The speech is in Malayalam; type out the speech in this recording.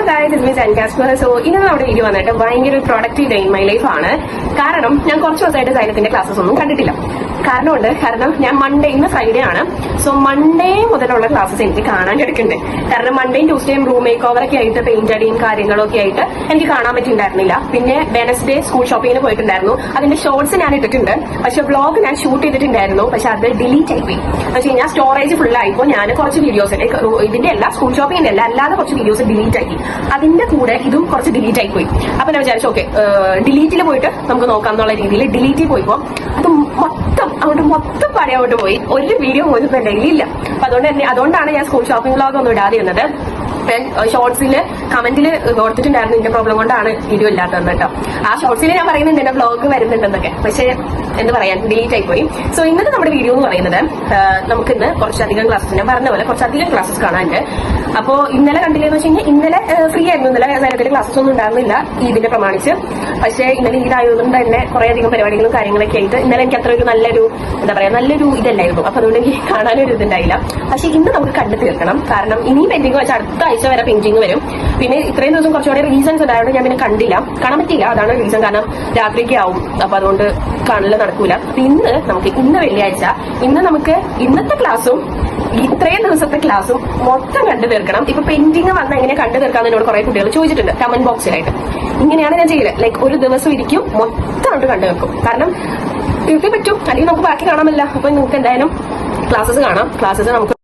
Guys, it's me Sen Casper. So ഇന്ന് നമ്മുടെ വീഡിയോ വന്നിട്ട് ഭയങ്കര ഒരു productive day in my life ആണ്. കാരണം ഞാൻ കുറച്ച് ദിവസമായിട്ട് സൈലത്തിന്റെ ക്ലാസ്സസ് ഒന്നും കണ്ടിട്ടില്ല. കാരണം ഞാൻ ഇന്ന് ഫ്രൈഡേ ആണ്. സോ മൺഡേ മുതലുള്ള ക്ലാസ്സസ് എനിക്ക് കാണാൻ കിടക്കുന്നുണ്ട്. കാരണം മൺഡേയും ട്യൂസ്ഡേയും റൂം മേക്ക് ഓവർ ഒക്കെ ആയിട്ട് പെയിന്റ് അടിയും കാര്യങ്ങളൊക്കെ ആയിട്ട് എനിക്ക് കാണാൻ പറ്റിയിട്ടുണ്ടായിരുന്നില്ല. പിന്നെ വെനസ്ഡേ സ്കൂൾ ഷോപ്പിങ്ങിന് പോയിട്ടുണ്ടായിരുന്നു. അതിന്റെ ഷോർട്സ് ഞാൻ ഇട്ടിട്ടുണ്ട്. പക്ഷെ വ്ളോഗ് ഞാൻ ഷൂട്ട് ചെയ്തിട്ടുണ്ടായിരുന്നു. പക്ഷെ അത് ഡിലീറ്റ് ആയിപ്പോയി. പക്ഷേ ഞാൻ സ്റ്റോറേജ് ഫുൾ ആയിപ്പോ ഞാൻ കുറച്ച് വീഡിയോസ് ഇതിന്റെ എല്ലാ സ്കൂൾ ഷോപ്പിങ്ങിന്റെ അല്ലാതെ കുറച്ച് വീഡിയോസ് ഡിലീറ്റ് ആക്കി. അതിന്റെ കൂടെ ഇതും കുറച്ച് ഡിലീറ്റ് ആയിപ്പോയി. അപ്പൊ ഞാൻ വിചാരിച്ചു ഓക്കെ ഡിലീറ്റിൽ പോയിട്ട് നമുക്ക് നോക്കാം എന്നുള്ള രീതിയിൽ ഡിലീറ്റിൽ പോയിപ്പോ അത് മൊത്തം പഴയോട്ട് പോയി. ഒരു വീഡിയോ പോലും എന്റെ കയ്യിലില്ല. അപ്പൊ അതുകൊണ്ടാണ് ഞാൻ സ്കൂൾ ഷോപ്പിംഗ് വ്ളോഗ് ഒന്നും ഇടാതിരുന്നത്. ഷോർട്സിൽ കമന്റിൽ ഓർത്തിട്ടുണ്ടായിരുന്നു ഇതിന്റെ പ്രോബ്ലം കൊണ്ടാണ് വീഡിയോ ഇല്ലാത്തതെന്ന് കേട്ടോ. ആ ഷോർട്സിൽ ഞാൻ പറയുന്നുണ്ട് എന്റെ വ്ളോഗ് വരുന്നുണ്ടെന്നൊക്കെ. പക്ഷെ എന്ത് പറയാൻ ഡിലീറ്റ് ആയിപ്പോയി. സോ ഇന്നത്തെ നമ്മുടെ വീഡിയോ എന്ന് പറയുന്നത് നമുക്ക് ഇന്ന് കുറച്ചധികം ക്ലാസ്സസ്, ഞാൻ പറഞ്ഞ പോലെ കുറച്ചധികം ക്ലാസ്സസ് കാണാനുണ്ട്. അപ്പോ ഇന്നലെ കണ്ടില്ലെന്ന് വെച്ച് കഴിഞ്ഞാൽ ഇന്നലെ ഫ്രീ ആയിരുന്നു. ഇന്നലെ നേരത്തെ ക്ലാസ്സസ് ഒന്നും ഉണ്ടായിരുന്നില്ല ഇതിനെ പ്രമാണിച്ച്. പക്ഷേ ഇന്നലെ ഈദായതുകൊണ്ട് തന്നെ കുറേയധികം പരിപാടികളും കാര്യങ്ങളൊക്കെ ആയിട്ട് ഇന്നലെ എനിക്ക് അത്ര ഒരു നല്ലൊരു ഇതല്ലായിരുന്നു. അപ്പൊ അതുകൊണ്ട് എനിക്ക് കാണാനൊരു ഇതുണ്ടായില്ല. പക്ഷെ ഇന്ന് നമുക്ക് കണ്ടു തീർക്കണം. കാരണം ഇനിയും പെൻഡിങ് വെച്ച് അടുത്ത ആഴ്ച വരെ പെയിന്റിങ് വരും. പിന്നെ ഇത്രയും ദിവസം കുറച്ചുകൂടെ റീസൺസ് ഉണ്ടായതുകൊണ്ട് ഞാൻ പിന്നെ കാണാൻ പറ്റിയില്ല. അതാണ് റീസൺ. കാരണം രാത്രിക്ക് ആവും. അപ്പൊ അതുകൊണ്ട് കാണല് നടക്കൂല. അപ്പൊ ഇന്ന് വെള്ളിയാഴ്ച നമുക്ക് ഇന്നത്തെ ക്ലാസ്സും ഇത്രയും ദിവസത്തെ ക്ലാസ്സും മൊത്തം കണ്ടു തീർക്കണം. ഇപ്പൊ പെയിന്റിങ് വന്ന എങ്ങനെ കണ്ടു തീർക്കാന്ന് എന്നോട് കുറെ കുട്ടികൾ ചോദിച്ചിട്ടുണ്ട് കമന്റ് ബോക്സിലായിട്ട്. ഇങ്ങനെയാണ് ഞാൻ ചെയ്യല്. ലൈക്ക് ഒരു ദിവസം ഇരിക്കും, മൊത്തം കണ്ടു തീർക്കും. കാരണം തീർത്തേ പറ്റും, അല്ലെങ്കിൽ നമുക്ക് ബാക്കി കാണാമല്ല. അപ്പൊ നിങ്ങൾക്ക് എന്തായാലും ക്ലാസ്സസ് കാണാം. ക്ലാസ്സസ് നമുക്ക്